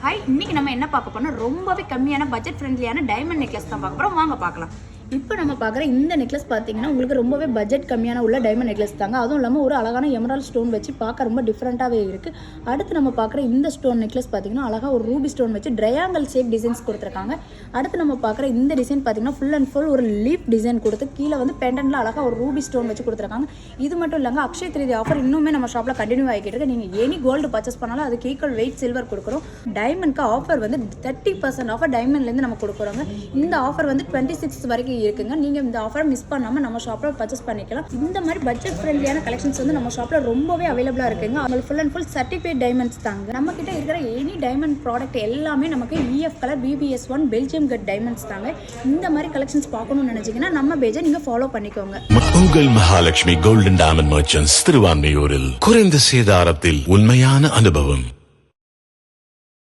Hi, இன்னைக்கு நம்ம என்ன பார்க்க போறோம்? ரொம்பவே கம்மியான பட்ஜெட் ஃப்ரெண்ட்லியான டைமண்ட் நெக்லஸ் தான் பார்க்க போறோம். வாங்க பார்க்கலாம். இப்போ நம்ம பார்க்குற இந்த நெக்லஸ் பார்த்தீங்கன்னா உங்களுக்கு ரொம்பவே பட்ஜெட் கம்மியான உள்ள டைமண்ட் நெக்லஸ் தாங்க. அதுவும் இல்லாமல் ஒரு அழகான எமரால்ட் ஸ்டோன் வச்சு பார்க்க ரொம்ப டிஃப்ரெண்ட்டாகவே இருக்குது. அடுத்து நம்ம பார்க்குற இந்த ஸ்டோன் நெக்லஸ் பார்த்தீங்கன்னா அழகாக ஒரு ரூபி ஸ்டோன் வச்சு ட்ரையாங்கல் ஷேப் டிசைன்ஸ் கொடுத்துருக்காங்க. அடுத்து நம்ம பார்க்குற இந்த டிசைன் பார்த்தீங்கன்னா ஃபுல் அண்ட் ஃபுல் ஒரு லீஃப் டிசைன் கொடுத்து கீழே வந்து பெண்டன்ட்ல அழகாக ஒரு ரூபி ஸ்டோன் வச்சு கொடுத்துருக்காங்க. இது மட்டும் இல்லைங்க, அக்ஷய திருதி ஆஃபர் இன்னுமே நம்ம ஷாப்பில் கண்டினியூ ஆகிட்டு இருக்கு. நீங்கள் எனி கோல்டு பர்ச்சேஸ் பண்ணாலும் அதுக்கு ஈக்குவல் வெயிட் சில்வர் கொடுக்குறோம். டைமண்ட்க்கு ஆஃபர் வந்து 30% ஆஃபர் டைமண்ட்லேருந்து நம்ம கொடுக்குறோங்க. இந்த ஆஃபர் வந்து 26 வரைக்கும் இருக்குங்க. நீங்கள் இந்த ஆஃபரை மிஸ் பண்ணாமல் நம்ம ஷாப்பில் பர்ச்சேஸ் பண்ணிக்கலாம். இந்த மாதிரி பட்ஜெட் ஃப்ரெண்ட்லியான கலெக்ஷன்ஸ் வந்து நம்ம ஷாப்பில் ரொம்பவே அவைலபிளாக இருக்குங்க. அவங்களுக்கு full and full certified diamonds தாங்க. நம்ம கிட்ட இருக்கிற எனி டைமண்ட் ப்ராடக்ட் எல்லாமே நமக்கு EF colour BBS1 Belgium cut diamonds தாங்க. இந்த மாதிரி கலெக்ஷன்ஸ் பார்க்கணும்னு நினைச்சீங்கன்னா நம்ம பேஜை நீங்கள் ஃபாலோ பண்ணிக்கோங்க. உங்கள் மகாலட்சுமி கோல்டன் டைமண்ட் மர்ச்சன்ட்ஸ் திருவான்மையூரில் குறைந்த சேதாரத்தில் உண்மையான அனுபவம்.